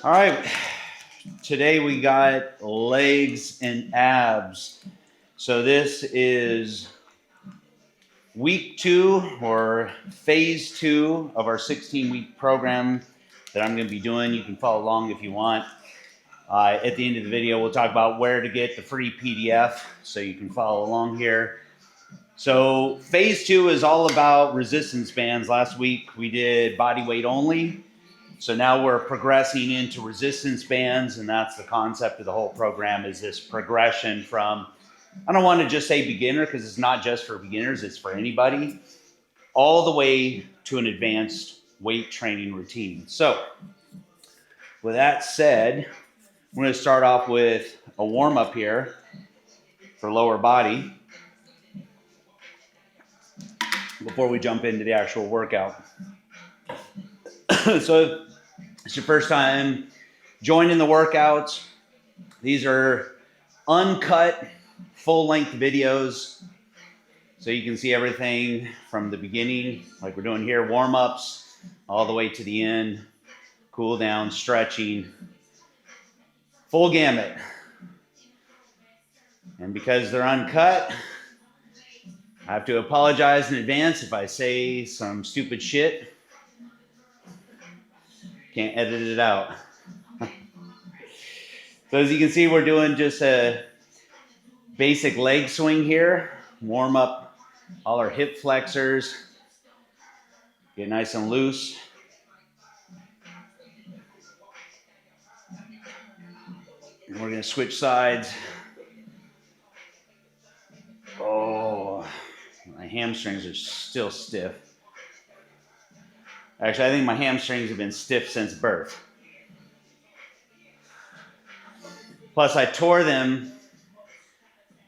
All right, today we got legs and abs. So this is week 2 or phase 2 of our 16-week program that I'm going to be doing. You can follow along if you want. At the end of the video, we'll talk about where to get the free PDF so you can follow along here. So phase 2 is all about resistance bands. Last week we did body weight only. So now we're progressing into resistance bands, and that's the concept of the whole program, is this progression from, I don't want to just say beginner because it's not just for beginners, it's for anybody, all the way to an advanced weight training routine. So with that said, we're going to start off with a warm-up here for lower body before we jump into the actual workout. So if it's your first time joining the workouts, these are uncut, full-length videos, so you can see everything from the beginning, like we're doing here, warm-ups, all the way to the end, cool down, stretching, full gamut. And because they're uncut, I have to apologize in advance if I say some stupid shit. Can't edit it out. So as you can see, we're doing just a basic leg swing here. Warm up all our hip flexors. Get nice and loose. And we're going to switch sides. Oh, my hamstrings are still stiff. Actually, I think my hamstrings have been stiff since birth. Plus, I tore them,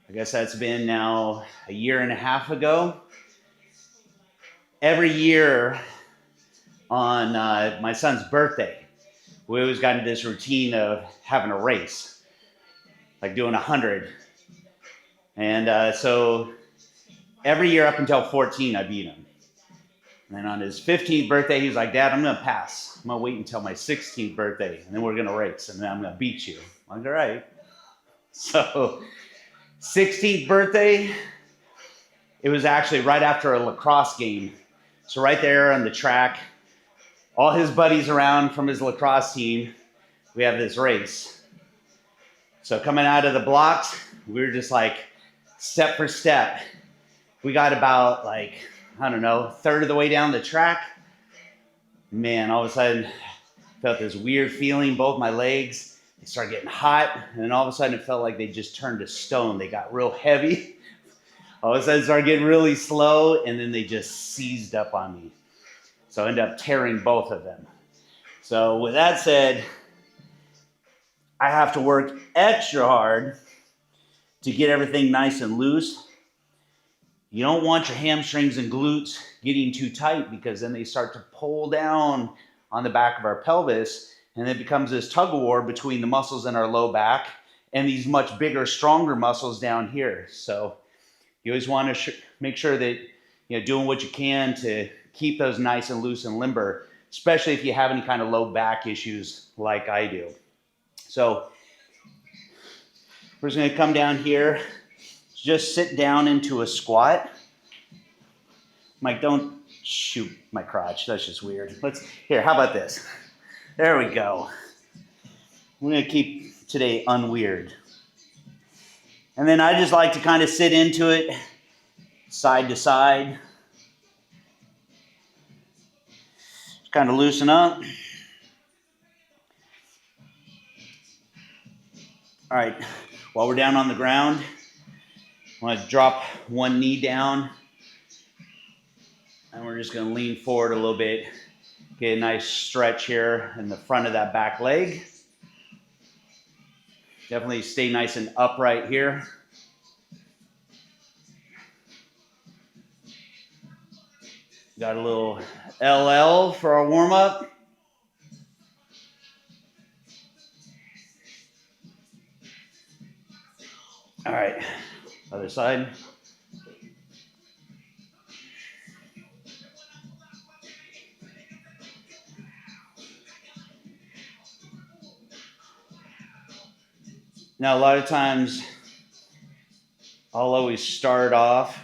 I guess that's been now a year and a half ago. Every year on my son's birthday, we always got into this routine of having a race, like doing 100. And so every year up until 14, I beat him. And then on his 15th birthday, he was like, "Dad, I'm going to pass. I'm going to wait until my 16th birthday, and then we're going to race, and then I'm going to beat you." I'm like, "All right." So 16th birthday, it was actually right after a lacrosse game. So right there on the track, all his buddies around from his lacrosse team, we have this race. So coming out of the blocks, we were just like step for step. We got about like, I don't know, a third of the way down the track. Man, all of a sudden, I felt this weird feeling, both my legs. They started getting hot, and then all of a sudden it felt like they just turned to stone. They got real heavy. All of a sudden it started getting really slow, and then they just seized up on me. So I ended up tearing both of them. So with that said, I have to work extra hard to get everything nice and loose. You don't want your hamstrings and glutes getting too tight, because then they start to pull down on the back of our pelvis, and it becomes this tug of war between the muscles in our low back and these much bigger, stronger muscles down here. So you always want to make sure that you're doing what you can to keep those nice and loose and limber, especially if you have any kind of low back issues like I do. So we're just going to come down here. Just sit down into a squat. Mike, don't shoot my crotch. That's just weird. Here, how about this? There we go. We're going to keep today unweird. And then I just like to kind of sit into it side to side. Just kind of loosen up. All right, while we're down on the ground, I want to drop one knee down, and we're just going to lean forward a little bit. Get a nice stretch here in the front of that back leg. Definitely stay nice and upright here. Got a little LL for our warm-up. All right, other side. Now, a lot of times I'll always start off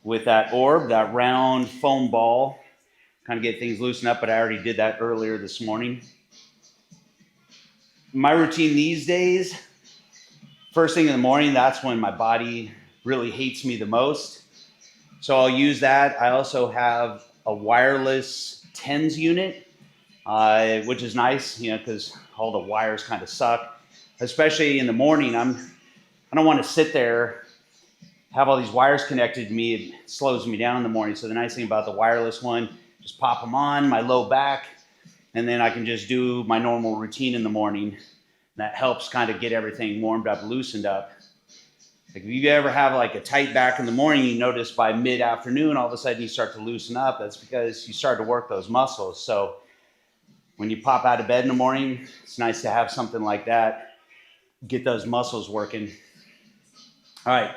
with that orb, that round foam ball, kind of get things loosened up, but I already did that earlier this morning. My routine these days, first thing in the morning, that's when my body really hates me the most. So I'll use that. I also have a wireless TENS unit, which is nice, because all the wires kind of suck. Especially in the morning, I don't want to sit there, have all these wires connected to me. It slows me down in the morning. So the nice thing about the wireless one, just pop them on my low back, and then I can just do my normal routine in the morning. That helps kind of get everything warmed up, loosened up. Like if you ever have like a tight back in the morning, you notice by mid-afternoon, all of a sudden you start to loosen up. That's because you start to work those muscles. So when you pop out of bed in the morning, it's nice to have something like that. Get those muscles working. All right,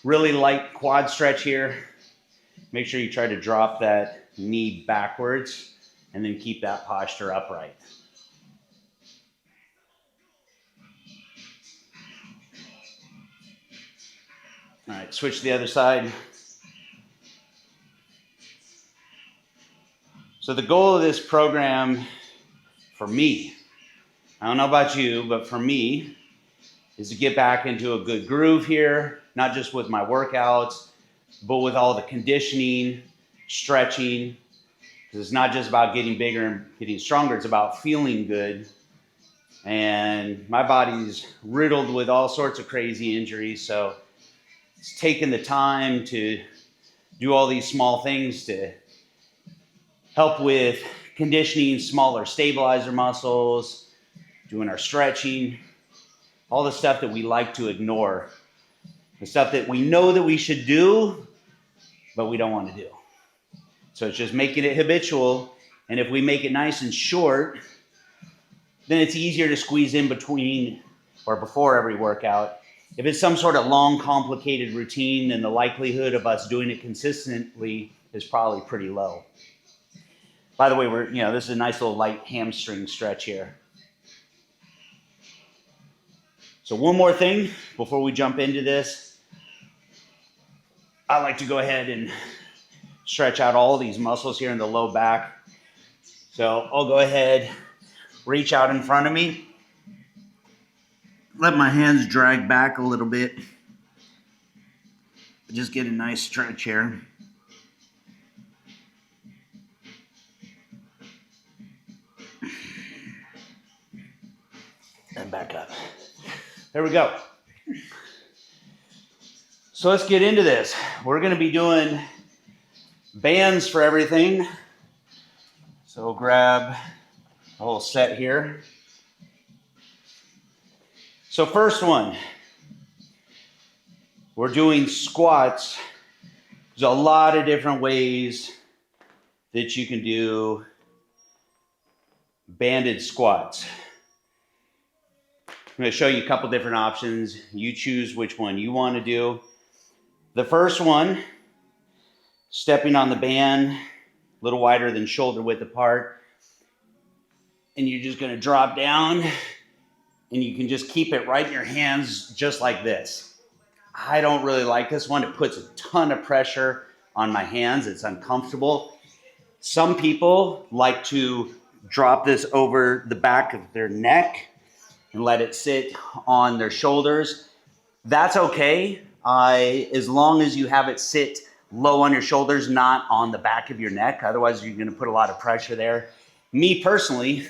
really light quad stretch here. Make sure you try to drop that knee backwards and then keep that posture upright. All right, switch to the other side. So the goal of this program for me, I don't know about you, but for me, is to get back into a good groove here, not just with my workouts, but with all the conditioning, stretching, because it's not just about getting bigger and getting stronger, it's about feeling good. And my body's riddled with all sorts of crazy injuries, so it's taking the time to do all these small things to help with conditioning smaller stabilizer muscles, doing our stretching, all the stuff that we like to ignore, the stuff that we know that we should do, but we don't want to do. So it's just making it habitual. And if we make it nice and short, then it's easier to squeeze in between or before every workout. If it's some sort of long, complicated routine, then the likelihood of us doing it consistently is probably pretty low. By the way, this is a nice little light hamstring stretch here. So one more thing before we jump into this. I like to go ahead and stretch out all these muscles here in the low back. So I'll go ahead, reach out in front of me. Let my hands drag back a little bit. Just get a nice stretch here. And back up. There we go. So let's get into this. We're going to be doing bands for everything. So we'll grab a whole set here. So first one, we're doing squats. There's a lot of different ways that you can do banded squats. I'm going to show you a couple different options. You choose which one you want to do. The first one, stepping on the band, a little wider than shoulder width apart. And you're just going to drop down. And you can just keep it right in your hands just like this. I don't really like this one. It puts a ton of pressure on my hands. It's uncomfortable. Some people like to drop this over the back of their neck and let it sit on their shoulders. That's okay, as long as you have it sit low on your shoulders, not on the back of your neck. Otherwise, you're gonna put a lot of pressure there. Me personally,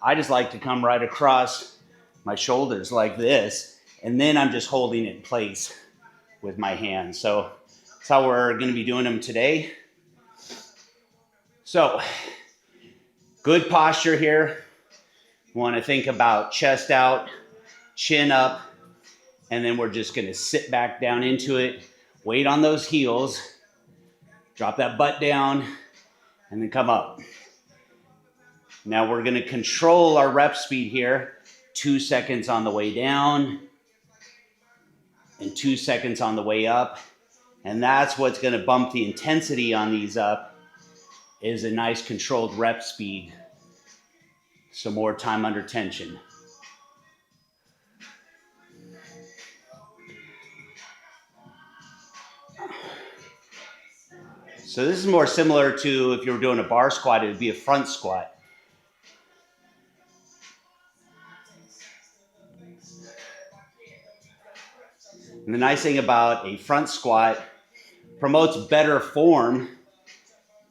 I just like to come right across my shoulders like this, and then I'm just holding it in place with my hands. So that's how we're gonna be doing them today. So, good posture here. We wanna think about chest out, chin up, and then we're just gonna sit back down into it, weight on those heels, drop that butt down, and then come up. Now we're gonna control our rep speed here. 2 seconds on the way down and 2 seconds on the way up. And that's what's going to bump the intensity on these up, is a nice controlled rep speed. Some more time under tension. So this is more similar to if you were doing a bar squat, it would be a front squat. And the nice thing about a front squat promotes better form,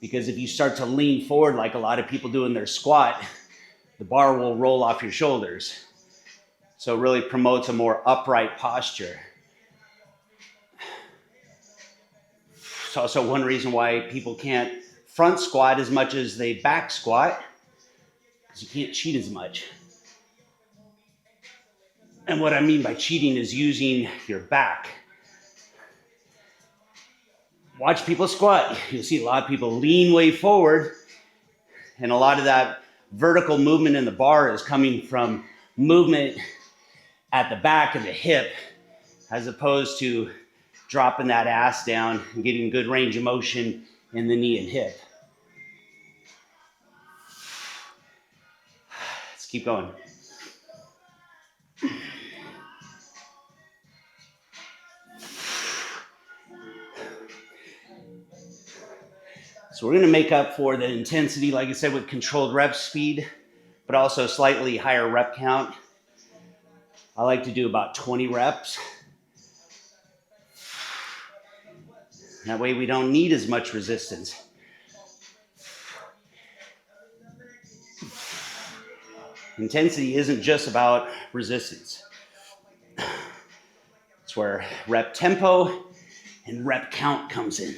because if you start to lean forward like a lot of people do in their squat, the bar will roll off your shoulders. So it really promotes a more upright posture. It's also one reason why people can't front squat as much as they back squat, because you can't cheat as much. And what I mean by cheating is using your back. Watch people squat. You'll see a lot of people lean way forward, and a lot of that vertical movement in the bar is coming from movement at the back of the hip, as opposed to dropping that ass down and getting good range of motion in the knee and hip. Let's keep going. So we're going to make up for the intensity, like I said, with controlled rep speed, but also slightly higher rep count. I like to do about 20 reps. That way we don't need as much resistance. Intensity isn't just about resistance. It's where rep tempo and rep count comes in.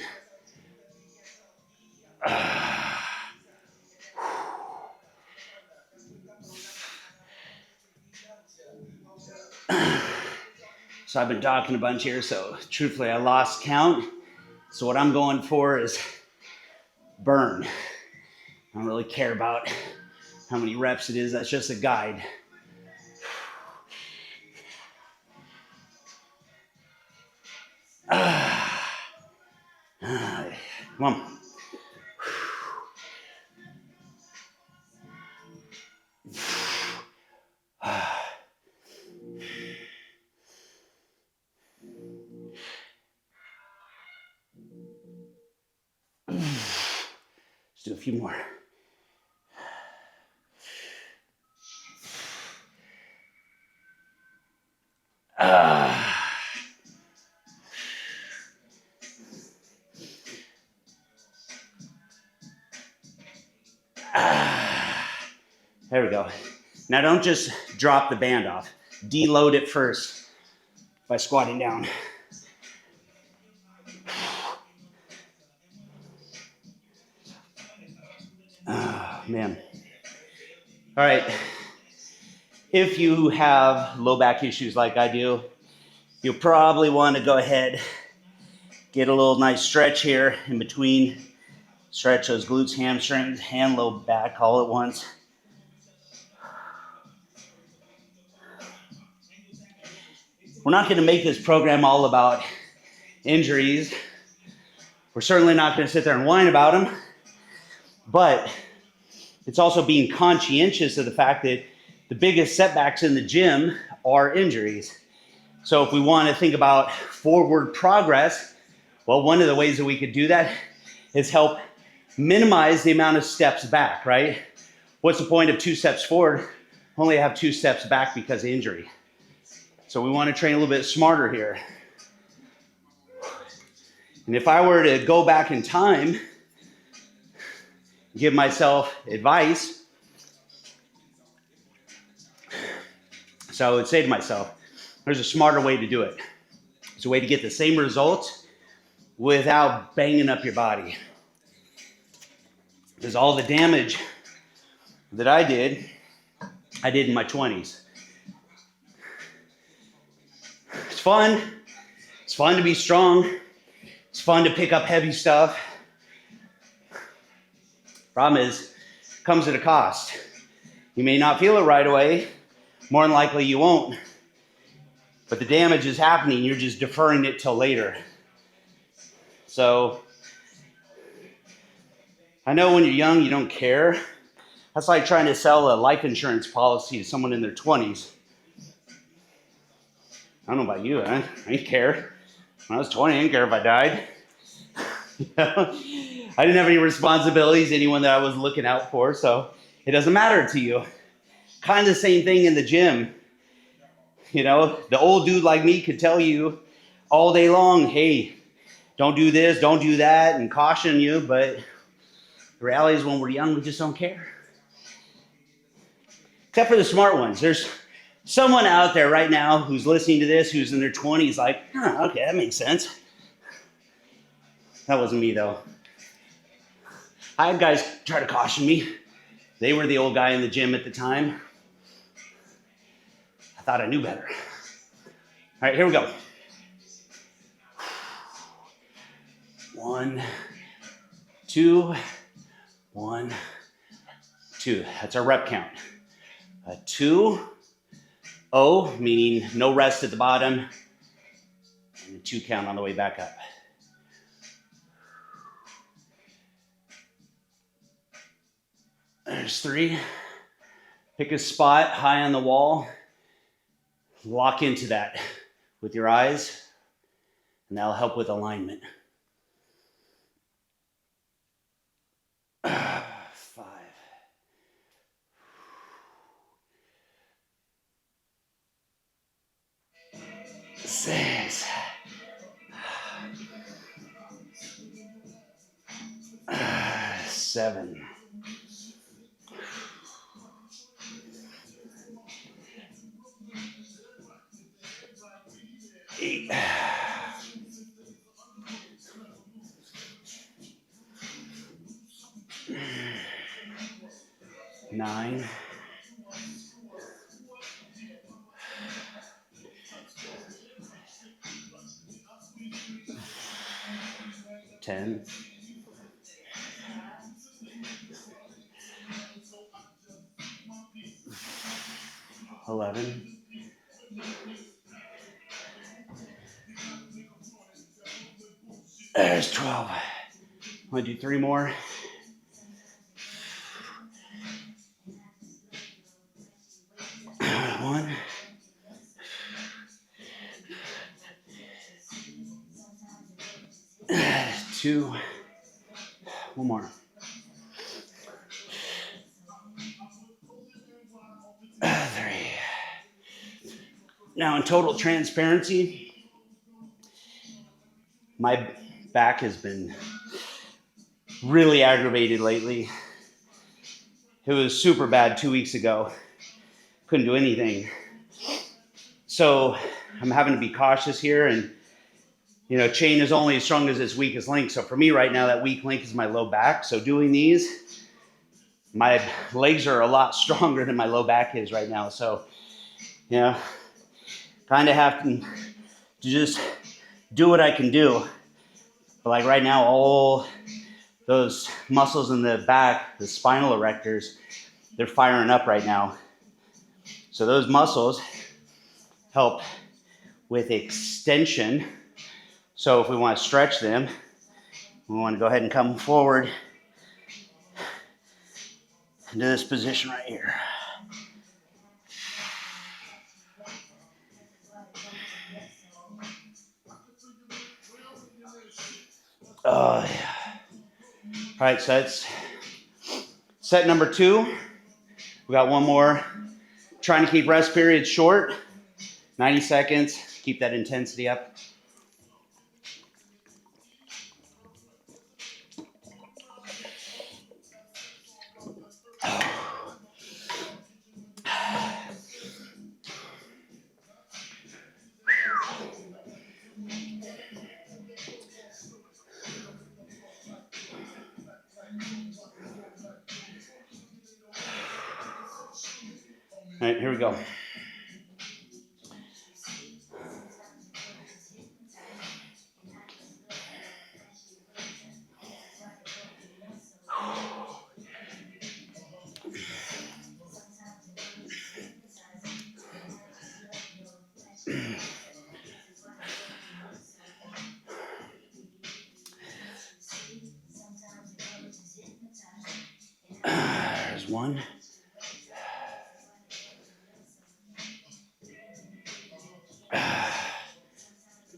So I've been talking a bunch here, so truthfully I lost count. So what I'm going for is burn. I don't really care about how many reps it is. That's just a guide. Come on. Let's do a few more. There we go. Now don't just drop the band off. Deload it first by squatting down. Oh, man. All right. If you have low back issues like I do, you'll probably want to go ahead, get a little nice stretch here in between. Stretch those glutes, hamstrings, and low back all at once. We're not going to make this program all about injuries. We're certainly not going to sit there and whine about them. But it's also being conscientious of the fact that the biggest setbacks in the gym are injuries. So if we want to think about forward progress, well, one of the ways that we could do that is help minimize the amount of steps back, right? What's the point of 2 steps forward? Only have 2 steps back because of injury. So we want to train a little bit smarter here. And if I were to go back in time, give myself advice, so I would say to myself, there's a smarter way to do it. It's a way to get the same results without banging up your body. Because all the damage that I did in my 20s. It's fun. It's fun to be strong. It's fun to pick up heavy stuff. Problem is, it comes at a cost. You may not feel it right away. More than likely you won't. But the damage is happening. You're just deferring it till later. So, I know when you're young, you don't care. That's like trying to sell a life insurance policy to someone in their 20s. I don't know about you, I didn't care. When I was 20, I didn't care if I died. You know? I didn't have any responsibilities, anyone that I was looking out for, so it doesn't matter to you. Kind of the same thing in the gym. You know, the old dude like me could tell you all day long, hey, don't do this, don't do that, and caution you, but the reality is when we're young, we just don't care. Except for the smart ones. There's someone out there right now who's listening to this, who's in their 20s, like, okay, that makes sense. That wasn't me, though. I had guys try to caution me. They were the old guy in the gym at the time. I thought I knew better. All right, here we go. 1, 2, 1, 2. That's our rep count. 2, O, meaning no rest at the bottom, and a 2 count on the way back up. There's 3. Pick a spot high on the wall. Lock into that with your eyes, and that'll help with alignment. 5. 6. 7. 8. 9. 10. 11. 12. I'm gonna do 3 more. 1. 2. 1 more. 3. Now, in total transparency, my back has been really aggravated lately. It was super bad 2 weeks ago. Couldn't do anything. So I'm having to be cautious here, and chain is only as strong as its weakest link. So for me right now, that weak link is my low back. So doing these, my legs are a lot stronger than my low back is right now. So, kind of have to just do what I can do. But like right now, all those muscles in the back, the spinal erectors, they're firing up right now. So those muscles help with extension. So if we want to stretch them, we want to go ahead and come forward into this position right here. Oh, yeah. All right, so that's set number 2. We got 1 more. Trying to keep rest periods short, 90 seconds. Keep that intensity up. All right, here we go. There's 1.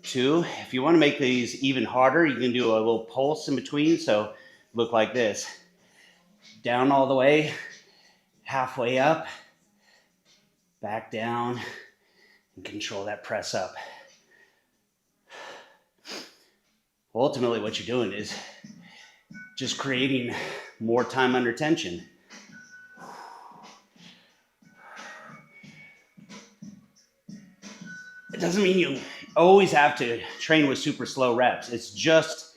2. If you want to make these even harder, you can do a little pulse in between. So look like this. Down all the way, halfway up, back down, and control that press up. Ultimately, what you're doing is just creating more time under tension. It doesn't mean you always have to train with super slow reps. It's just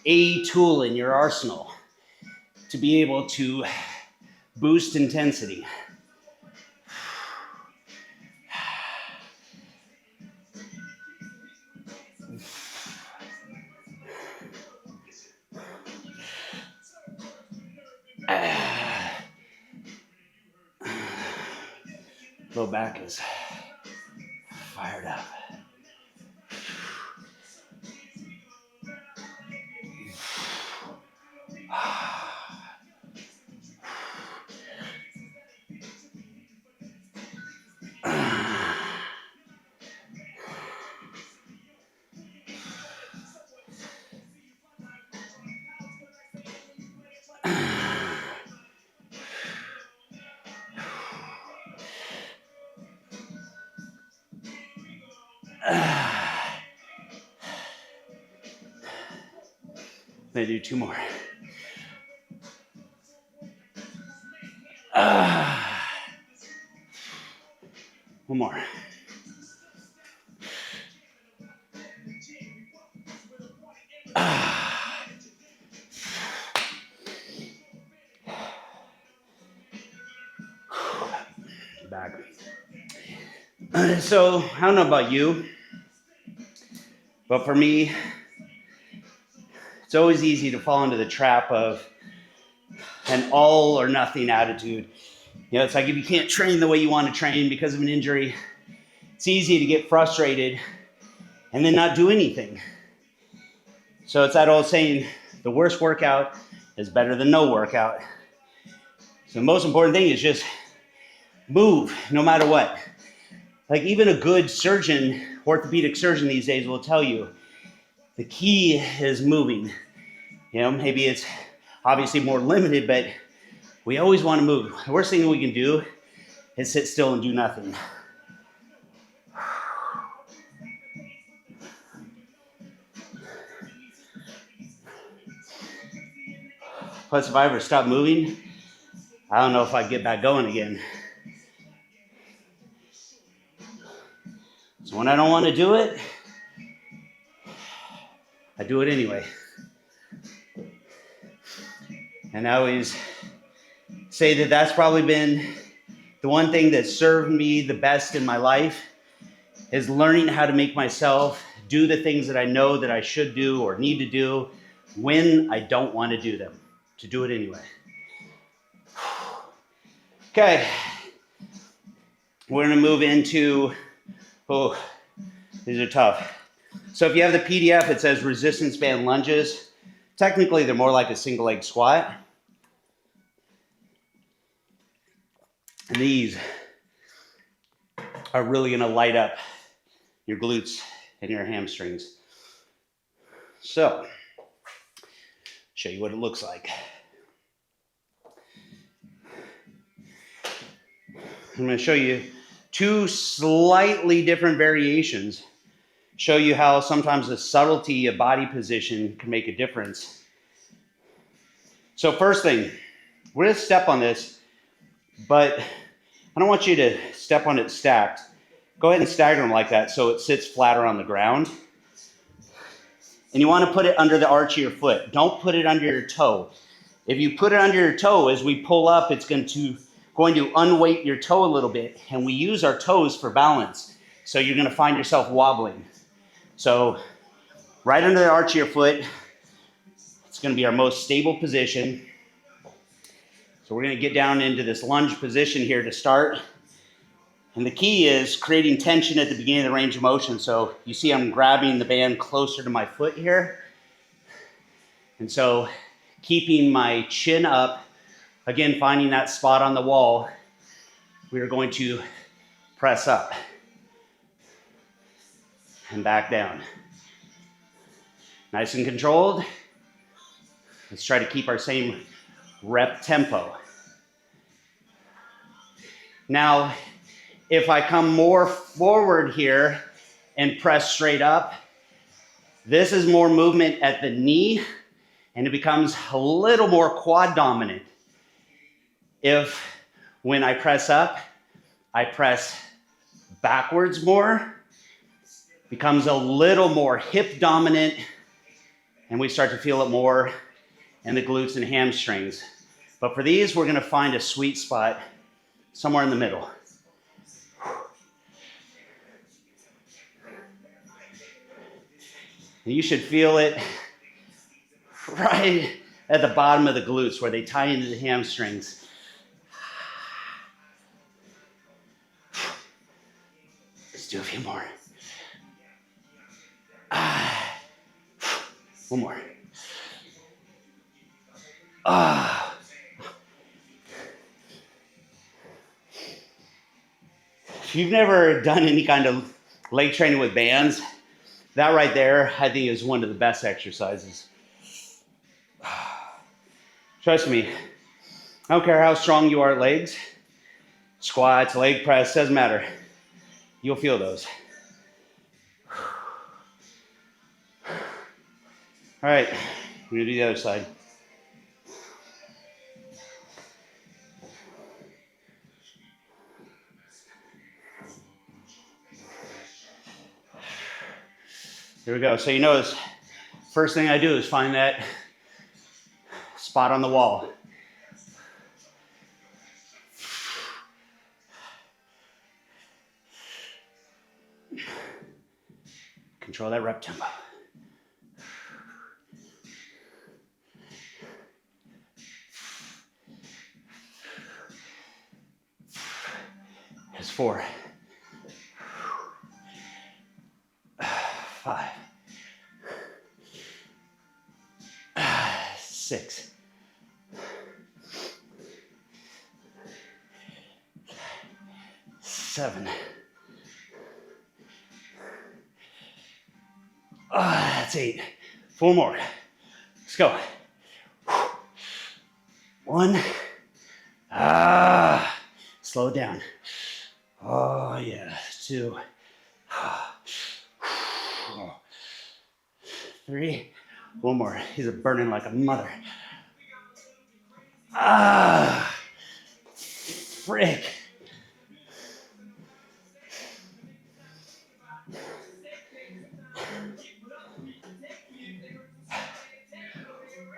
a tool in your arsenal to be able to boost intensity. Low back is fired up. I'm gonna do 2 more. One more. Back. So I don't know about you, but for me, it's always easy to fall into the trap of an all or nothing attitude. You know, it's like if you can't train the way you want to train because of an injury, it's easy to get frustrated and then not do anything. So it's that old saying, the worst workout is better than no workout. So the most important thing is just move no matter what. Like even a good surgeon, orthopedic surgeon these days will tell you, the key is moving. You know, maybe it's obviously more limited, but we always want to move. The worst thing we can do is sit still and do nothing. Plus, if I ever stop moving, I don't know if I'd get back going again. So when I don't want to do it, I do it anyway. And I always say that that's probably been the one thing that served me the best in my life, is learning how to make myself do the things that I know that I should do or need to do when I don't want to do them, to do it anyway. Okay, we're going to move into, these are tough. So if you have the PDF, it says resistance band lunges. Technically, they're more like a single leg squat. And these are really going to light up your glutes and your hamstrings. So, show you what it looks like. I'm going to show you 2 slightly different variations. Show you how sometimes the subtlety of body position can make a difference. So first thing, we're going to step on this, but I don't want you to step on it stacked. Go ahead and stagger them like that so it sits flatter on the ground. And you want to put it under the arch of your foot. Don't put it under your toe. If you put it under your toe, as we pull up, it's going to unweight your toe a little bit. And we use our toes for balance. So you're going to find yourself wobbling. So right under the arch of your foot, it's going to be our most stable position. So we're going to get down into this lunge position here to start. And the key is creating tension at the beginning of the range of motion. So you see I'm grabbing the band closer to my foot here. And so keeping my chin up, again, finding that spot on the wall, we are going to press up and back down. Nice and controlled. Let's try to keep our same rep tempo. Now, if I come more forward here and press straight up, this is more movement at the knee, and it becomes a little more quad dominant. If when I press up, I press backwards more, becomes a little more hip dominant, and we start to feel it more in the glutes and hamstrings. But for these, we're gonna find a sweet spot somewhere in the middle. And you should feel it right at the bottom of the glutes where they tie into the hamstrings. Let's do a few more. One more. If you've never done any kind of leg training with bands, that right there, I think, is one of the best exercises. Trust me, I don't care how strong you are at legs, squats, leg press, doesn't matter. You'll feel those. All right, we're gonna do the other side. Here we go. So you notice, first thing I do is find that spot on the wall. Control that rep tempo. There's 4. 5. 6. 7. That's 8. 4 more. Let's go. 1. Slow it down. Oh yeah. 2. 3. 1 more. He's burning like a mother. Frick.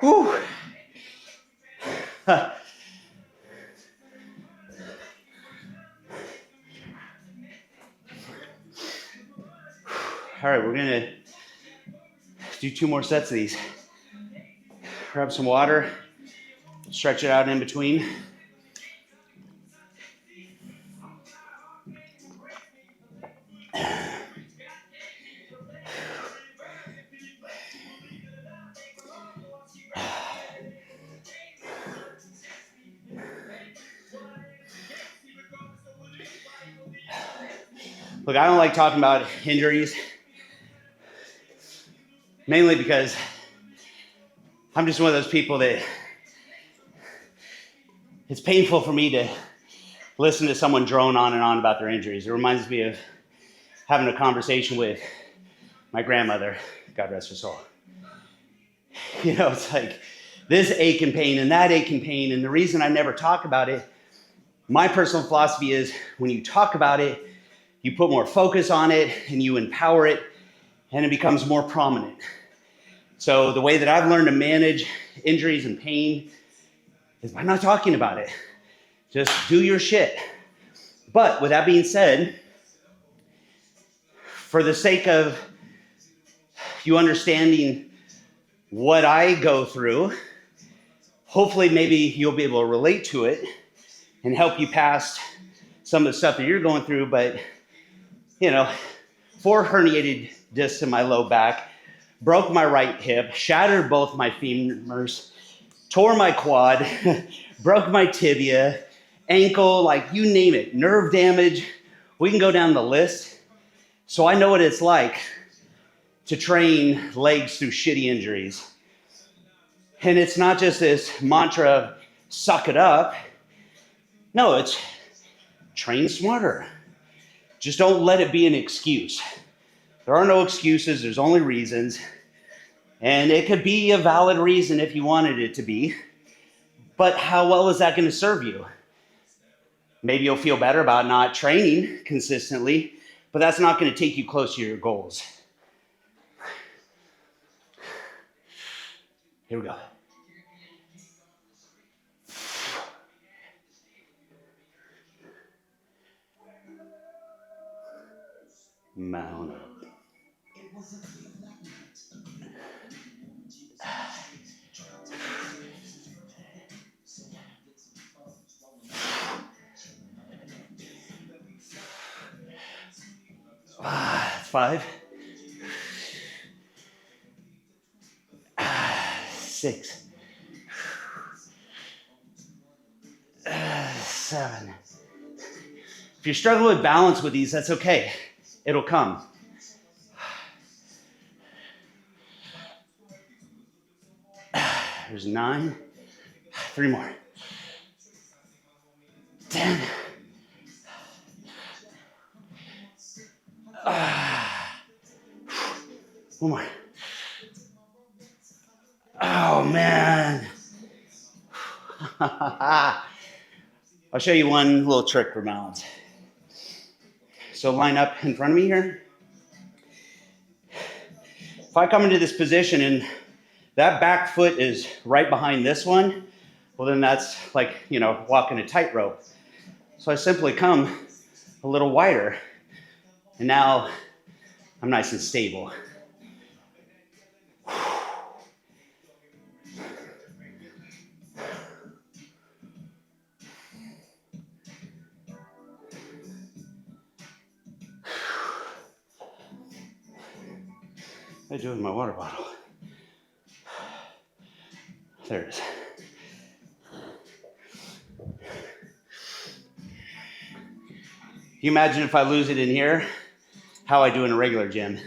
Whew. All right, we're gonna do 2 more sets of these. Grab some water, stretch it out in between. Look, I don't like talking about injuries, mainly because I'm just one of those people that it's painful for me to listen to someone drone on and on about their injuries. It reminds me of having a conversation with my grandmother, God rest her soul. You know, it's like this ache and pain and that ache and pain, and the reason I never talk about it, my personal philosophy is when you talk about it, you put more focus on it and you empower it, and it becomes more prominent. So the way that I've learned to manage injuries and pain is by not talking about it. Just do your shit. But with that being said, for the sake of you understanding what I go through, hopefully maybe you'll be able to relate to it and help you past some of the stuff that you're going through. But, you know, 4 herniated discs in my low back, broke my right hip, shattered both my femurs, tore my quad, broke my tibia, ankle, like you name it, nerve damage. We can go down the list. So I know what it's like to train legs through shitty injuries. And it's not just this mantra of suck it up. No, it's train smarter. Just don't let it be an excuse. There are no excuses, there's only reasons. And it could be a valid reason if you wanted it to be. But how well is that going to serve you? Maybe you'll feel better about not training consistently, but that's not going to take you close to your goals. Here we go. Mount up. 5, 6, 7. If you're struggling with balance with these, that's okay. It'll come. There's 9. 3 more. 10. One more. Oh, man. I'll show you one little trick for balance. So line up in front of me here. If I come into this position and that back foot is right behind this one, well then that's like, walking a tightrope. So I simply come a little wider and now I'm nice and stable. What do I do with my water bottle? There it is. Can you imagine if I lose it in here, how I do in a regular gym?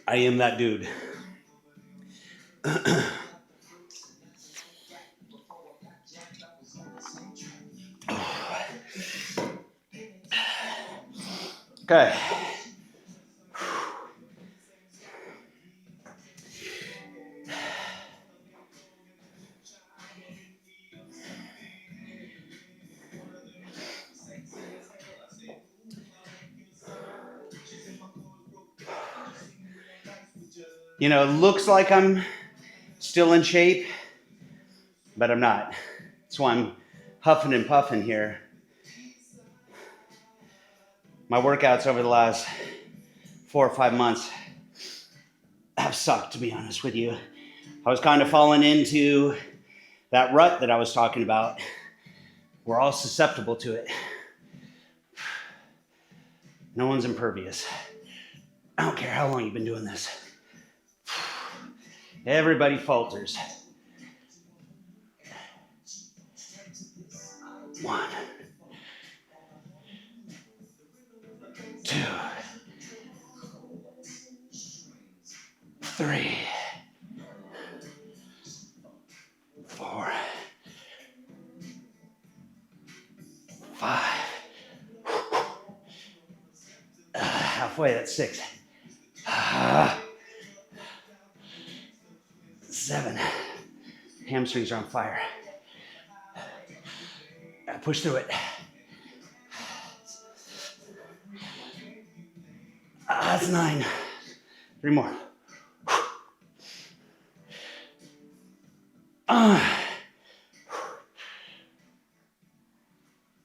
I am that dude. Okay. It looks like I'm still in shape, but I'm not. That's why I'm huffing and puffing here. My workouts over the last 4 or 5 months have sucked, to be honest with you. I was kind of falling into that rut that I was talking about. We're all susceptible to it. No one's impervious. I don't care how long you've been doing this. Everybody falters. 1, 2, 3, 4, 5. Halfway, that's 6. 7. Hamstrings are on fire. Push through it. That's 9. 3 more.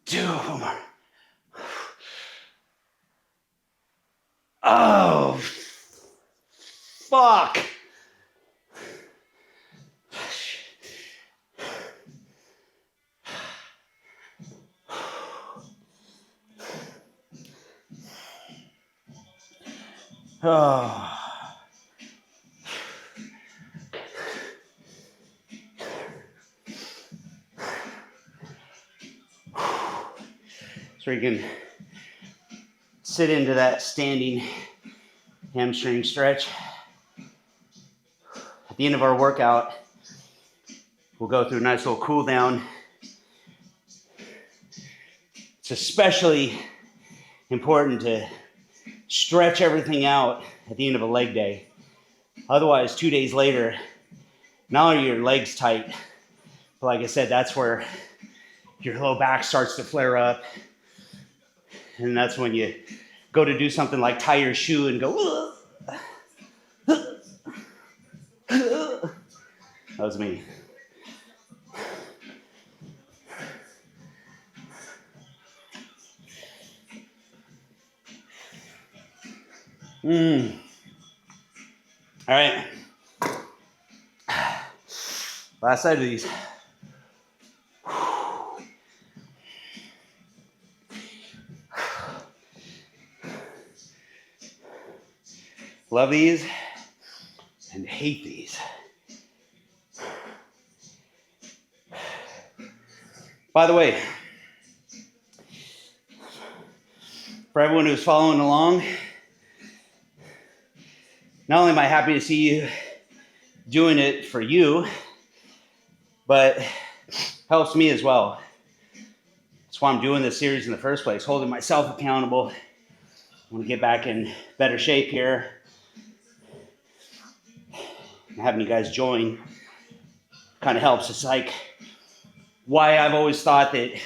2 more. Oh, fuck. Oh. So you can sit into that standing hamstring stretch. At the end of our workout, we'll go through a nice little cool down. It's especially important to stretch everything out at the end of a leg day. Otherwise, 2 days later, not only are your legs tight, but like I said, that's where your low back starts to flare up. And that's when you go to do something like tie your shoe and go, that was me. All right. Last side of these. Love these and hate these. By the way, for everyone who's following along, not only am I happy to see you doing it for you, but helps me as well. That's why I'm doing this series in the first place, holding myself accountable. I want to get back in better shape here. And having you guys join kind of helps. It's like why I've always thought that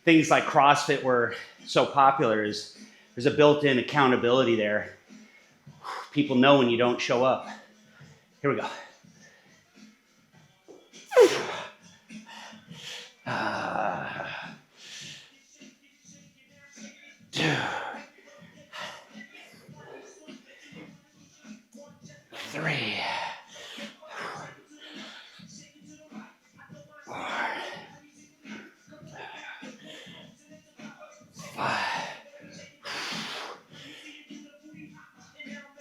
things like CrossFit were so popular is there's a built-in accountability there. People know when you don't show up. Here we go. 2, 3, 4, 5,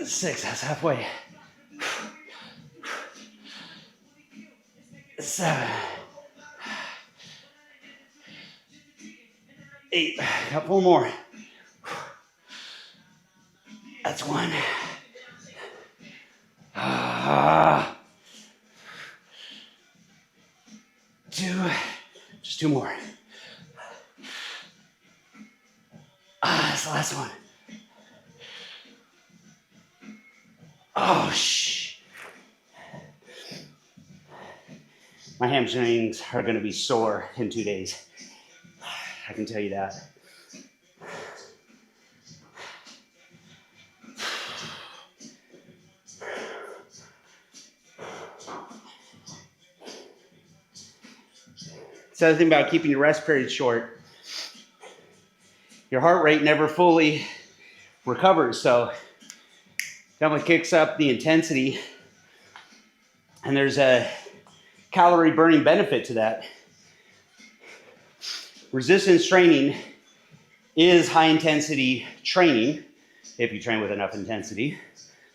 6. That's halfway. 7, 8. Got 4 more. That's 1. 2. Just 2 more. That's the last one. Oh, shh. My hamstrings are going to be sore in 2 days. I can tell you that. It's the other thing about keeping your rest period short. Your heart rate never fully recovers, so definitely kicks up the intensity. And there's a calorie burning benefit to that. Resistance training is high intensity training, if you train with enough intensity.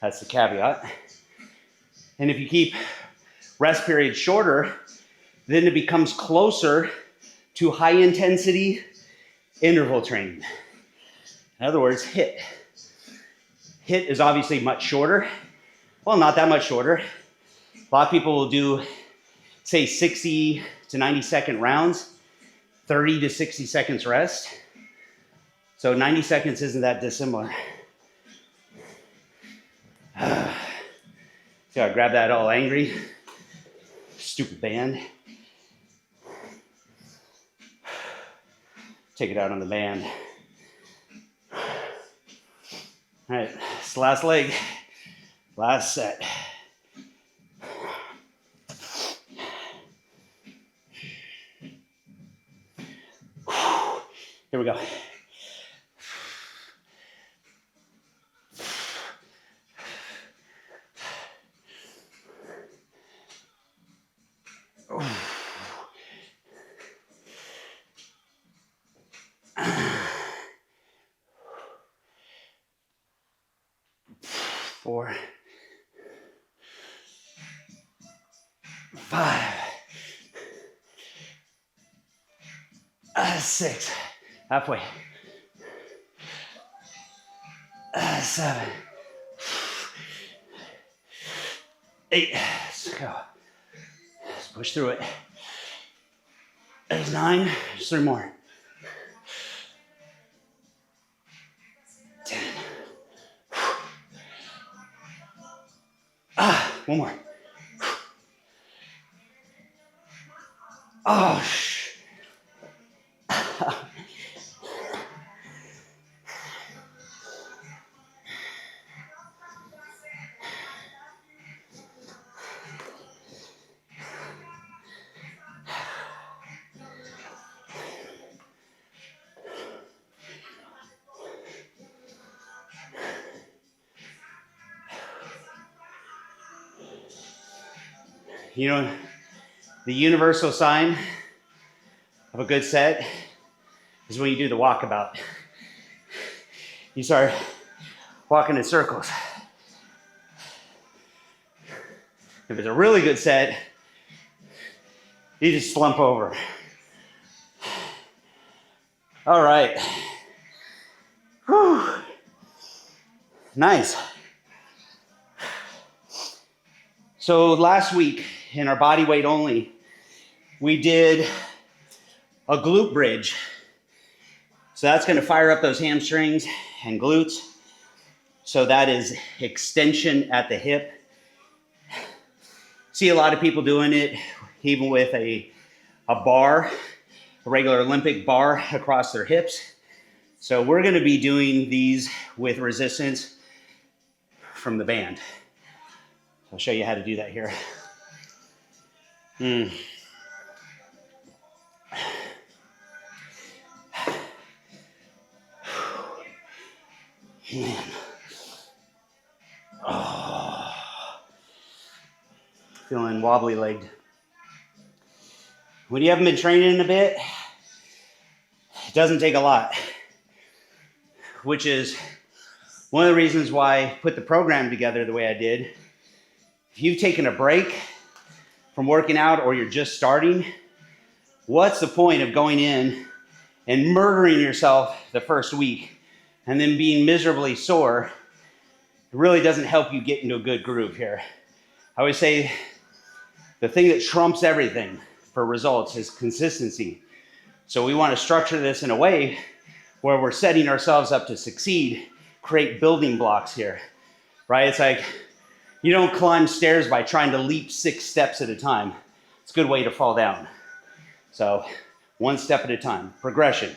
That's the caveat. And if you keep rest periods shorter, then it becomes closer to high intensity interval training. In other words, HIIT. HIIT is obviously much shorter. Well, not that much shorter. A lot of people will do, say, 60 to 90 second rounds, 30 to 60 seconds rest. So 90 seconds isn't that dissimilar. See how I grab that all angry? Stupid band. Take it out on the band. All right, it's the last leg, last set. Here we go. Four, 5, 6, halfway. 7, 8, let's go. Let's push through it. There's 9, just 3 more. 10. One more. Oh, you know, the universal sign of a good set is when you do the walkabout. You start walking in circles. If it's a really good set, you just slump over. All right. Whew. Nice. So last week in our body weight only, we did a glute bridge. So that's going to fire up those hamstrings and glutes. So that is extension at the hip. See a lot of people doing it even with a bar, a regular Olympic bar across their hips. So we're going to be doing these with resistance from the band. I'll show you how to do that here. Man. Oh. Feeling wobbly legged. When you haven't been training in a bit, it doesn't take a lot, which is one of the reasons why I put the program together the way I did. If you've taken a break from working out or you're just starting, what's the point of going in and murdering yourself the first week and then being miserably sore? It really doesn't help you get into a good groove here. I always say the thing that trumps everything for results is consistency. So we want to structure this in a way where we're setting ourselves up to succeed, create building blocks here, right? It's like you don't climb stairs by trying to leap 6 steps at a time. It's a good way to fall down. So 1 step at a time, progression.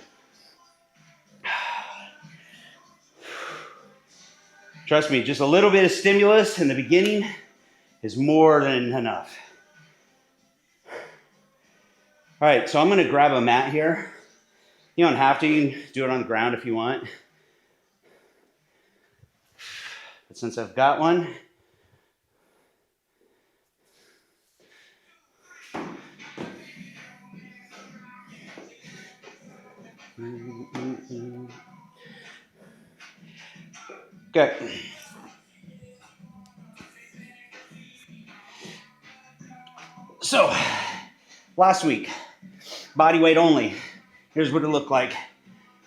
Trust me, just a little bit of stimulus in the beginning is more than enough. All right, so I'm gonna grab a mat here. You don't have to, you can do it on the ground if you want. But since I've got one, good. So, last week, body weight only. Here's what it looked like.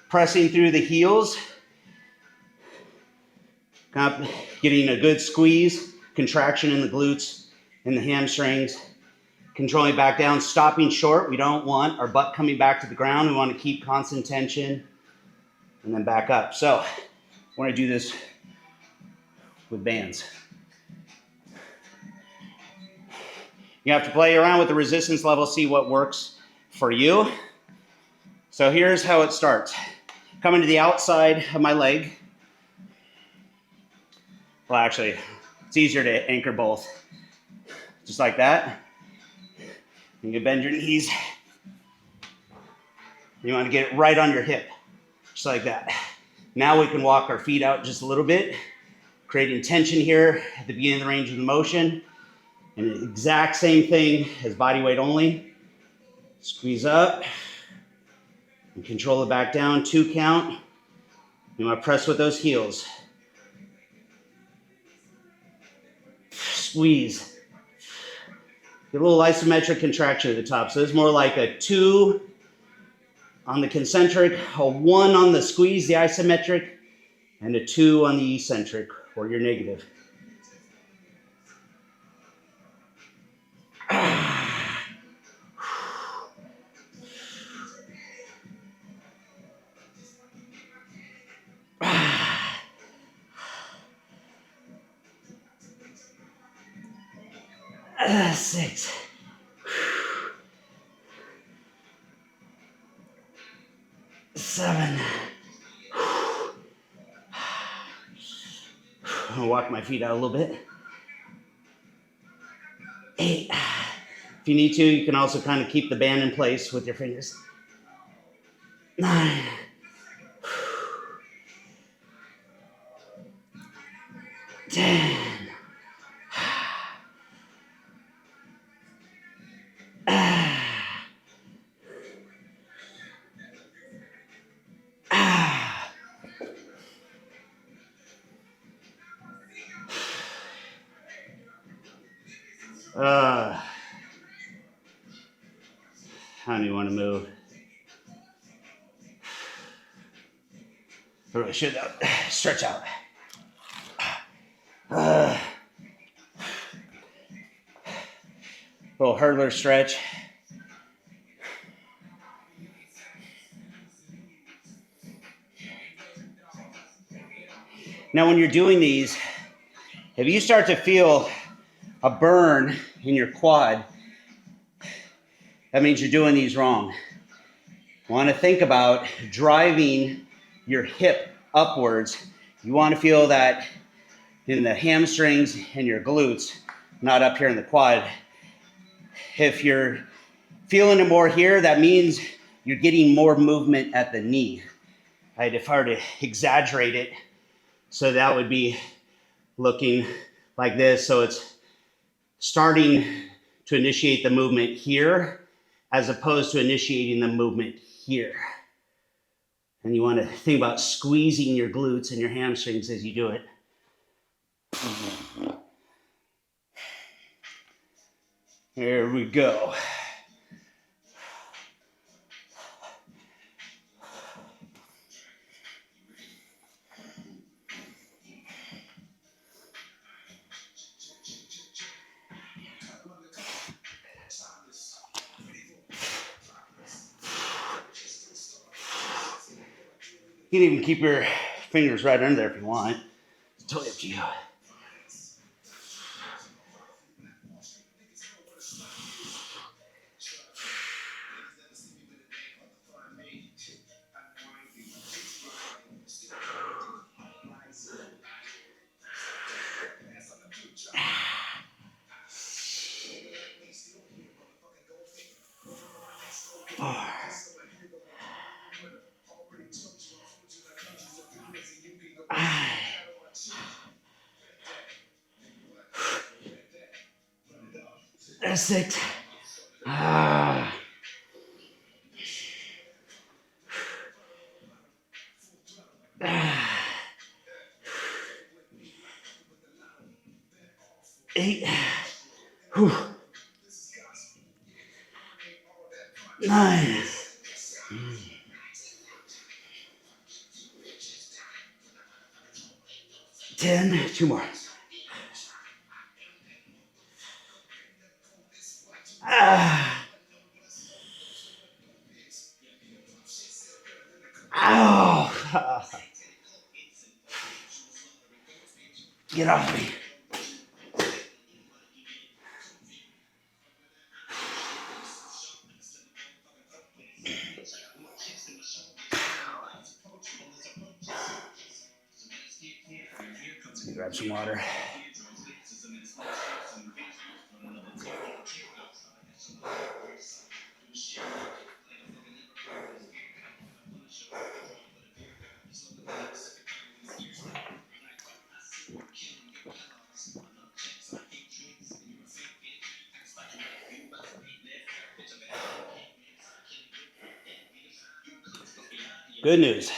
Pressing through the heels, getting a good squeeze, contraction in the glutes, in the hamstrings, controlling back down, stopping short. We don't want our butt coming back to the ground. We want to keep constant tension and then back up. So, I want to do this with bands. You have to play around with the resistance level, see what works for you. So here's how it starts. Coming to the outside of my leg. Well, actually, it's easier to anchor both. Just like that. You can bend your knees. You want to get it right on your hip. Just like that. Now we can walk our feet out just a little bit, creating tension here at the beginning of the range of the motion. And the exact same thing as body weight only. Squeeze up and control it back down, 2 count. You want to press with those heels. Squeeze. Get a little isometric contraction at the top. So it's more like a 2 on the concentric, a 1 on the squeeze, the isometric, and a 2 on the eccentric or your negative. 6. 7. I'll walk my feet out a little bit. 8. If you need to, you can also kind of keep the band in place with your fingers. 9. 10. 'How do you want to move? Really should stretch out. Little hurdler stretch. Now, when you're doing these, if you start to feel a burn in your quad, that means you're doing these wrong. You want to think about driving your hip upwards. You want to feel that in the hamstrings and your glutes, not up here in the quad. If you're feeling it more here, that means you're getting more movement at the knee. Right? If I were to exaggerate it, so that would be looking like this. So it's starting to initiate the movement here as opposed to initiating the movement here. And you want to think about squeezing your glutes and your hamstrings as you do it. There we go. You can even keep your fingers right under there if you want. It's totally up to you. That's 6. 8. 9. 10. 2 more. Ow. Get off me. Grab some water. Good news.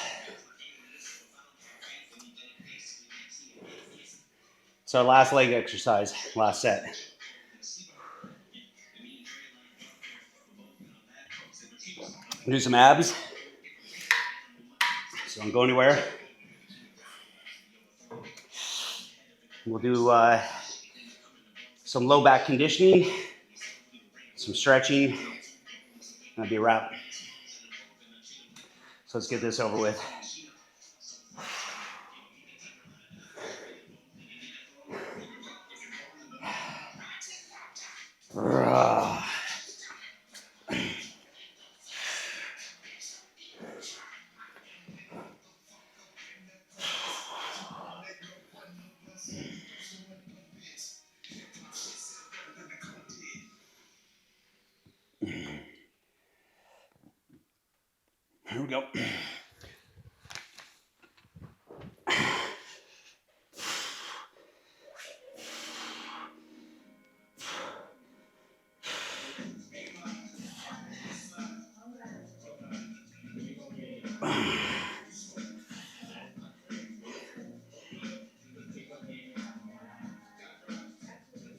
It's our last leg exercise, last set. Do some abs. So don't go anywhere. We'll do some low back conditioning, some stretching, and that'll be a wrap. So let's get this over with. Here we go.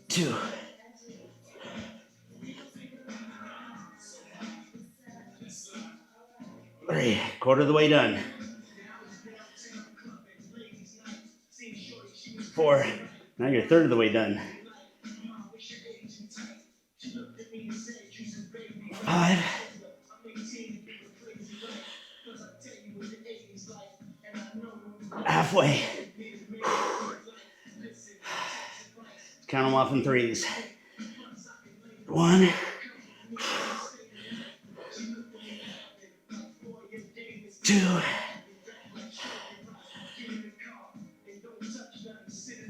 Two. Three. Quarter of the way done. 4. Now you're a third of the way done. 5. Halfway. Count them off in 3s. 1. 2.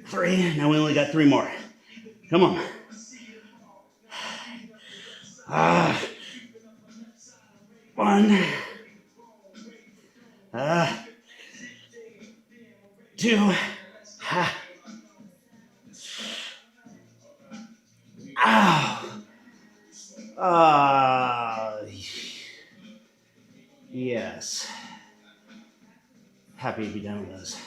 3. Now we only got 3 more. Come on. 1. 2. Yes. Happy to be done with this.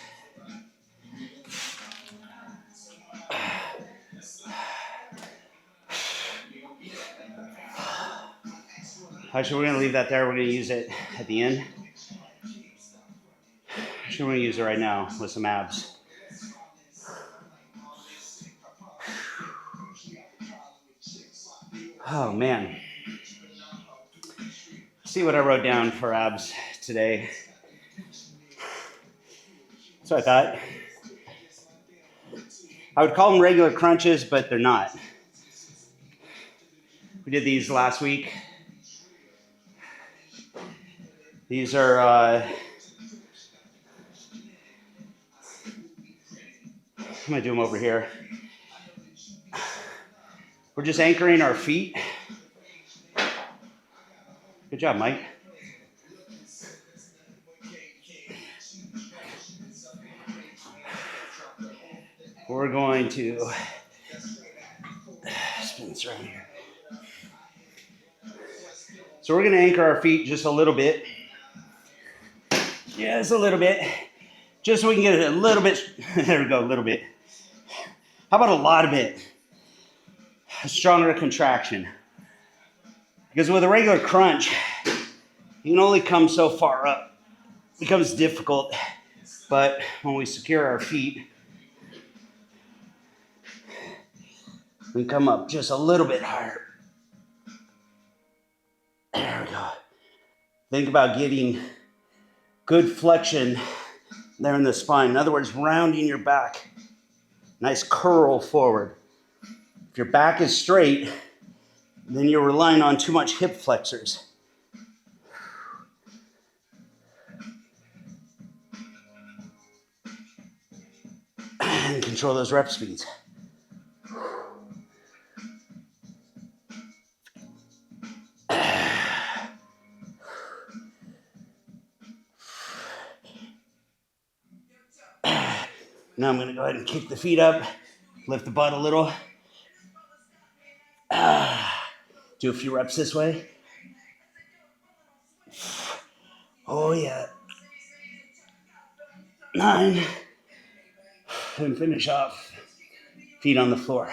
Actually, we're going to leave that there. We're going to use it at the end. Actually, we're going to use it right now with some abs. Oh, man. See what I wrote down for abs today. So I thought I would call them regular crunches, but they're not. We did these last week. These are I'm gonna do them over here. We're just anchoring our feet. Good job, Mike. We're going to spin this around here. So we're going to anchor our feet just a little bit. Just a little bit. Just so we can get a little bit. There we go, a little bit. How about a lot of it? A stronger contraction. Because with a regular crunch, you can only come so far up. It becomes difficult. But when we secure our feet, we come up just a little bit higher. There we go. Think about getting good flexion there in the spine. In other words, rounding your back. Nice curl forward. If your back is straight, then you're relying on too much hip flexors. And control those rep speeds. Now I'm going to go ahead and kick the feet up, lift the butt a little. Do a few reps this way. Oh, yeah. 9. And finish off. Feet on the floor.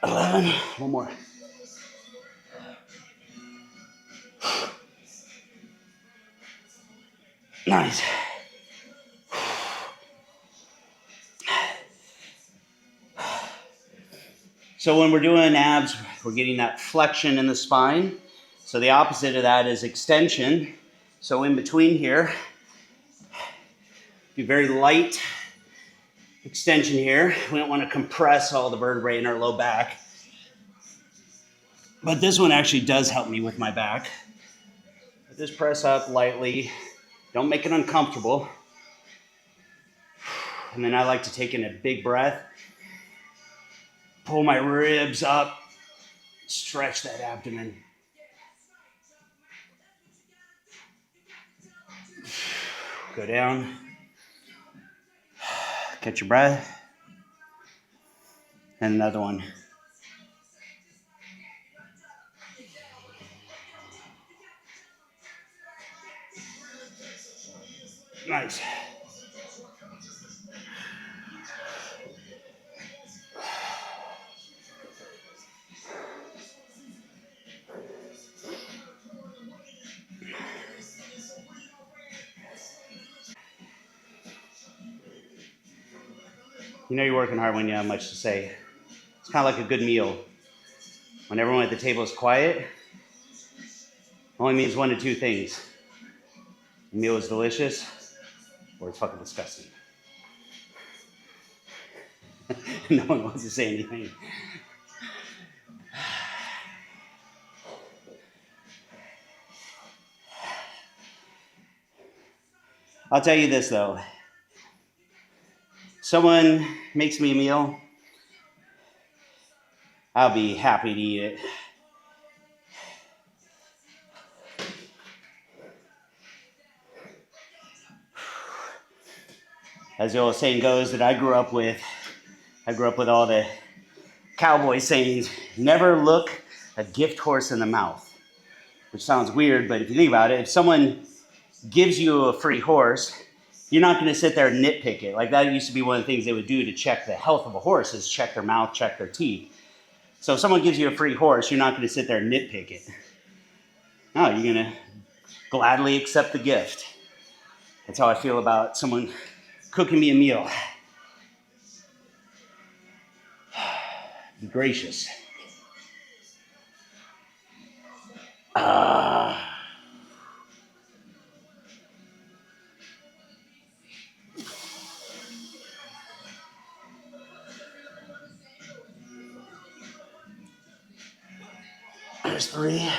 11. One more. Nice. So when we're doing abs, we're getting that flexion in the spine. So the opposite of that is extension. So in between here, be very light extension here. We don't want to compress all the vertebrae in our low back. But this one actually does help me with my back. Just press up lightly. Don't make it uncomfortable. And then I like to take in a big breath. Pull my ribs up. Stretch that abdomen. Go down. Catch your breath. And another one. Nice. You know you're working hard when you have much to say. It's kind of like a good meal. When everyone at the table is quiet, only means one of two things. The meal is delicious, or it's fucking disgusting. No one wants to say anything. I'll tell you this though. Someone makes me a meal, I'll be happy to eat it. As the old saying goes that I grew up with all the cowboy sayings, never look a gift horse in the mouth, which sounds weird, but if you think about it, if someone gives you a free horse, you're not going to sit there and nitpick it. Like that used to be one of the things they would do to check the health of a horse is check their mouth, check their teeth. So if someone gives you a free horse, you're not going to sit there and nitpick it. No, you're going to gladly accept the gift. That's how I feel about someone cooking me a meal. Be gracious. There's 3.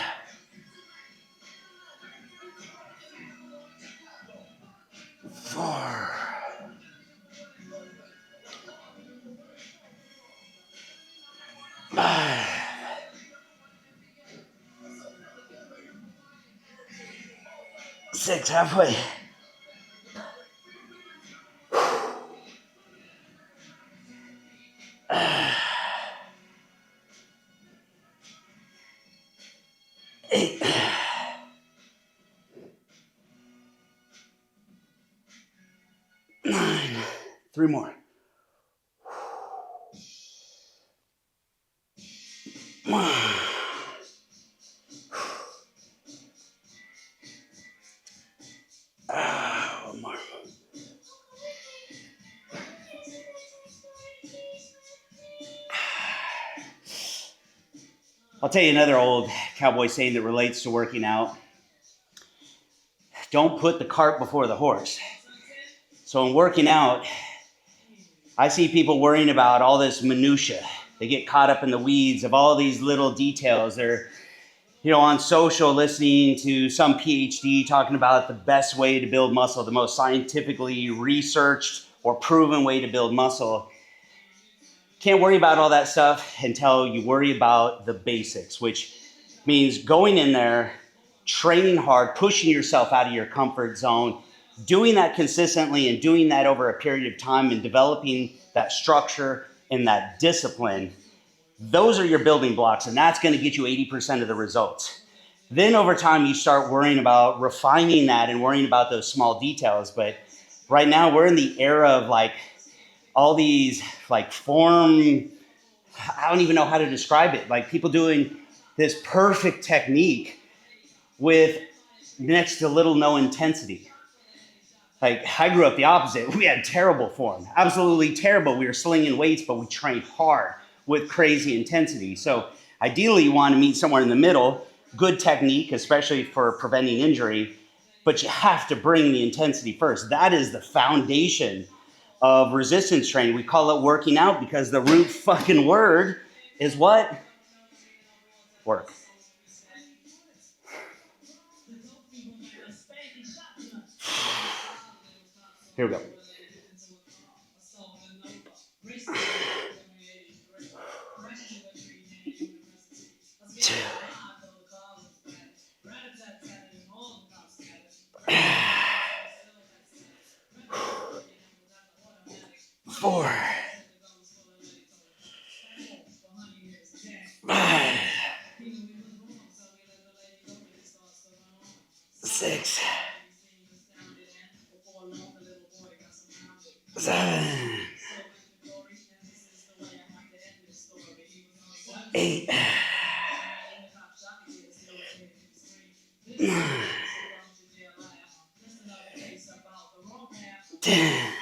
4. 5. 6, halfway. 8. 9. 3 more. 1. One more. I'll tell you another old cowboy saying that relates to working out. Don't put the cart before the horse. So in working out, I see people worrying about all this minutia. They get caught up in the weeds of all these little details. They're, on social listening to some PhD talking about the best way to build muscle, the most scientifically researched or proven way to build muscle. Can't worry about all that stuff until you worry about the basics, which means going in there, training hard, pushing yourself out of your comfort zone, doing that consistently and doing that over a period of time and developing that structure and that discipline. Those are your building blocks, and that's going to get you 80% of the results. Then over time, you start worrying about refining that and worrying about those small details. But right now, we're in the era of all these form, I don't even know how to describe it. Like people doing this perfect technique with next to little no intensity. Like, I grew up the opposite. We had terrible form, absolutely terrible. We were slinging weights, but we trained hard with crazy intensity. So ideally, you want to meet somewhere in the middle, good technique, especially for preventing injury, but you have to bring the intensity first. That is the foundation of resistance training. We call it working out because the root fucking word is what? Work. Here we go. 2, 4, 5, 6, 7, 8, 9, 10,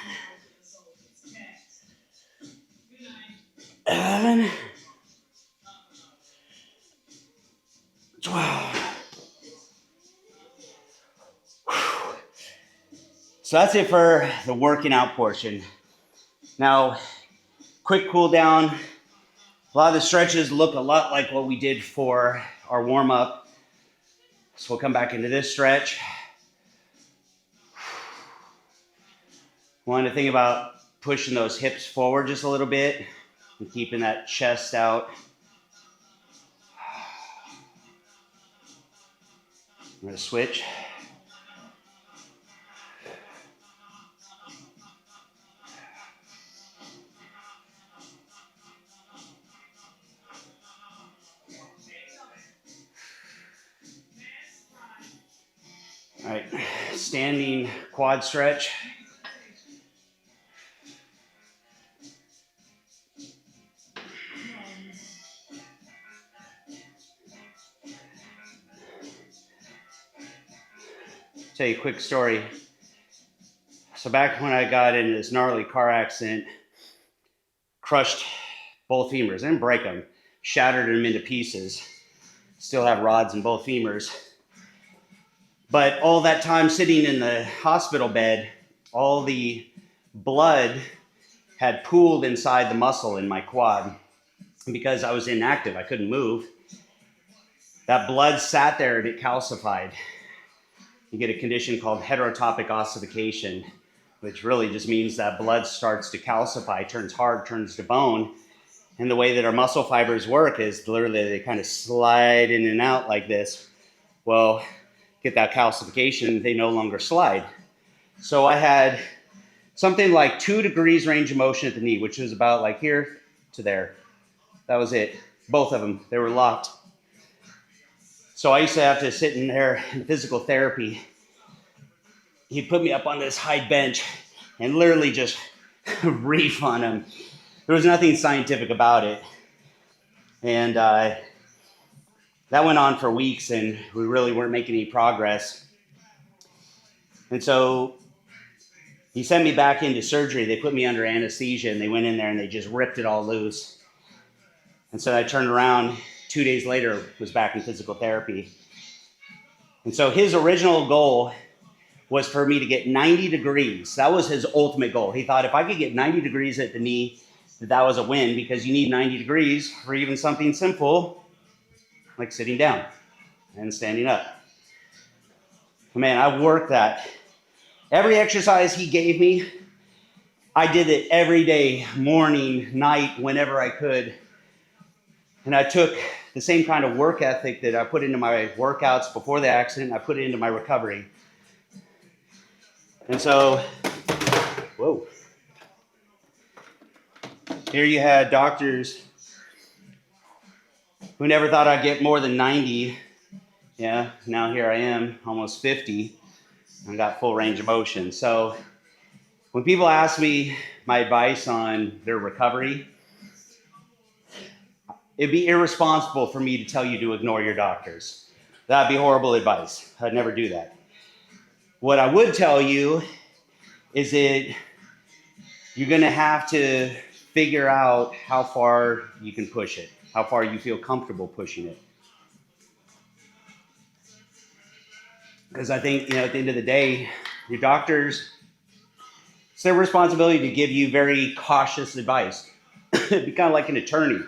11, 12. So that's it for the working out portion. Now, quick cool down. A lot of the stretches look a lot like what we did for our warm up. So we'll come back into this stretch. Want to think about pushing those hips forward just a little bit and keeping that chest out. I'm going to switch. All right, standing quad stretch. Tell you a quick story. So back when I got in this gnarly car accident, crushed both femurs, didn't break them, shattered them into pieces. Still have rods in both femurs. But all that time sitting in the hospital bed, all the blood had pooled inside the muscle in my quad. Because I was inactive, I couldn't move. That blood sat there and it calcified. You get a condition called heterotopic ossification, which really just means that blood starts to calcify, turns hard, turns to bone. And the way that our muscle fibers work is literally they kind of slide in and out like this. Well, get that calcification, they no longer slide. So I had something like 2 degrees range of motion at the knee, which was about like here to there. That was it. Both of them, they were locked. So I used to have to sit in there in physical therapy. He'd put me up on this high bench and literally just reef on him. There was nothing scientific about it. And that went on for weeks and we really weren't making any progress. And so he sent me back into surgery. They put me under anesthesia and they went in there and they just ripped it all loose. And so I turned around 2 days later, was back in physical therapy. And so his original goal was for me to get 90 degrees. That was his ultimate goal. He thought if I could get 90 degrees at the knee, that was a win because you need 90 degrees for even something simple like sitting down and standing up. Man, I worked that. Every exercise he gave me, I did it every day, morning, night, whenever I could. And I took the same kind of work ethic that I put into my workouts before the accident, I put it into my recovery. And so, whoa. Here you had doctors who never thought I'd get more than 90. Yeah, now here I am, almost 50. I got full range of motion. So when people ask me my advice on their recovery, it'd be irresponsible for me to tell you to ignore your doctors. That'd be horrible advice. I'd never do that. What I would tell you you're going to have to figure out how far you can push it, how far you feel comfortable pushing it. Because I think, at the end of the day, your doctors, it's their responsibility to give you very cautious advice. It'd be kind of like an attorney.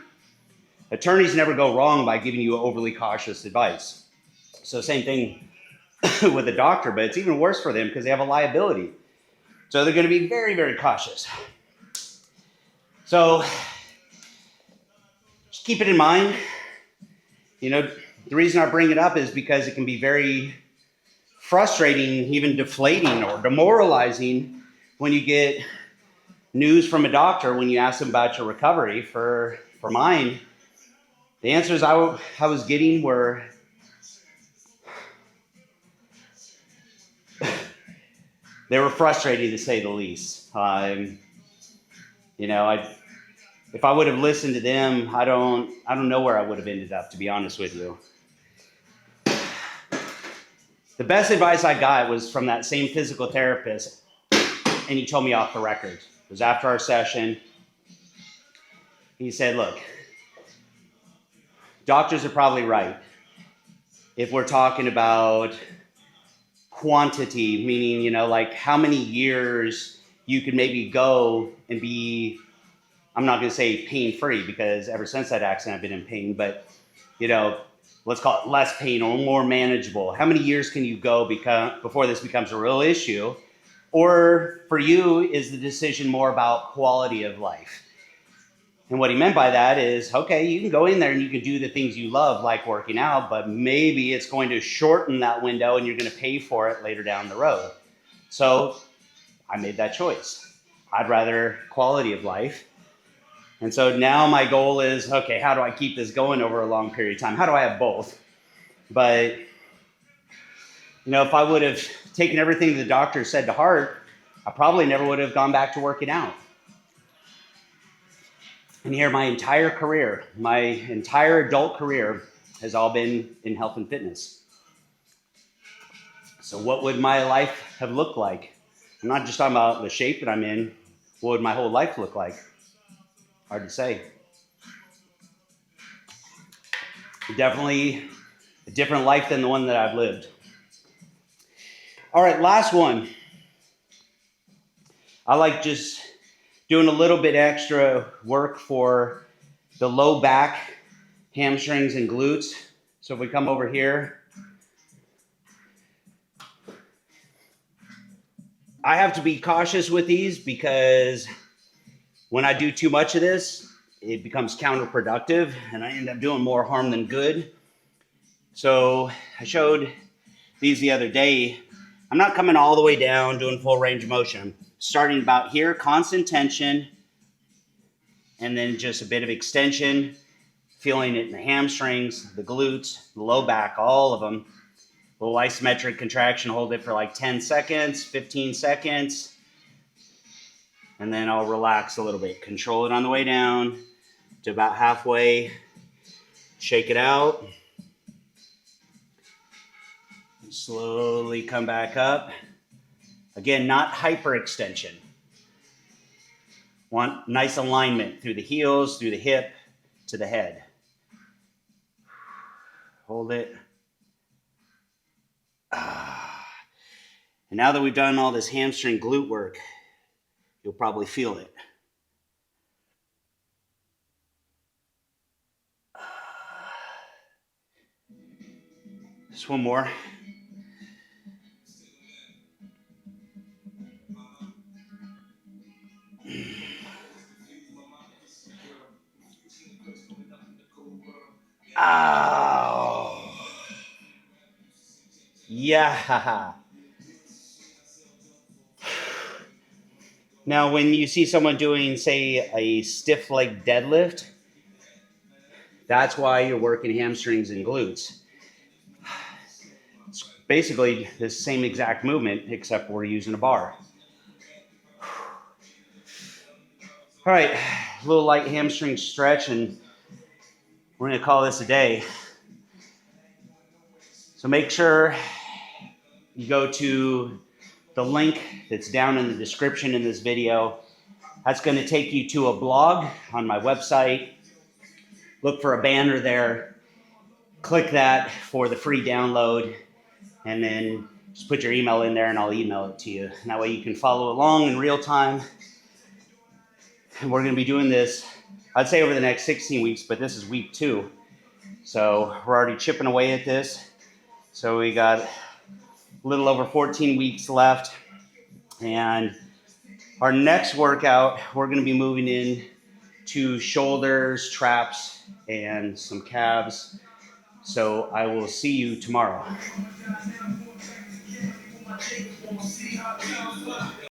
Attorneys never go wrong by giving you overly cautious advice. So same thing with a doctor, but it's even worse for them because they have a liability. So they're going to be very, very cautious. So just keep it in mind. The reason I bring it up is because it can be very frustrating, even deflating or demoralizing when you get news from a doctor when you ask them about your recovery. For mine, the answers I was getting were they were frustrating to say the least. If I would have listened to them, I don't know where I would have ended up, to be honest with you. The best advice I got was from that same physical therapist, and he told me off the record. It was after our session. He said, look, doctors are probably right. If we're talking about quantity, meaning, like how many years you could maybe go and be, I'm not going to say pain-free because ever since that accident I've been in pain, but, let's call it less pain or more manageable. How many years can you go before this becomes a real issue? Or for you, is the decision more about quality of life? And what he meant by that is, okay, you can go in there and you can do the things you love, like working out, but maybe it's going to shorten that window and you're going to pay for it later down the road. So I made that choice. I'd rather quality of life. And so now my goal is, okay, how do I keep this going over a long period of time? How do I have both? But, if I would have taken everything the doctor said to heart, I probably never would have gone back to working out. And here, my entire career, my entire adult career has all been in health and fitness. So what would my life have looked like? I'm not just talking about the shape that I'm in. What would my whole life look like? Hard to say. Definitely a different life than the one that I've lived. All right, last one. I like just doing a little bit extra work for the low back, hamstrings, and glutes. So if we come over here, I have to be cautious with these because when I do too much of this, it becomes counterproductive and I end up doing more harm than good. So I showed these the other day. I'm not coming all the way down doing full range of motion. I'm starting about here, constant tension, and then just a bit of extension, feeling it in the hamstrings, the glutes, the low back, all of them. A little isometric contraction, hold it for like 10 seconds, 15 seconds. And then I'll relax a little bit. Control it on the way down to about halfway. Shake it out. Slowly come back up. Again, not hyperextension. Want nice alignment through the heels, through the hip, to the head. Hold it. And now that we've done all this hamstring glute work, you'll probably feel it. Just one more. Oh. Yeah. Now, when you see someone doing, say, a stiff leg deadlift, that's why you're working hamstrings and glutes. It's basically the same exact movement, except we're using a bar. All right, a little light hamstring stretch, and we're going to call this a day. So make sure you go to the link that's down in the description in this video. That's going to take you to a blog on my website. Look for a banner there. Click that for the free download, and then just put your email in there and I'll email it to you. And that way you can follow along in real time. And we're going to be doing this, I'd say over the next 16 weeks, but this is week 2. So we're already chipping away at this. So we got a little over 14 weeks left. And our next workout, we're going to be moving in to shoulders, traps, and some calves. So I will see you tomorrow.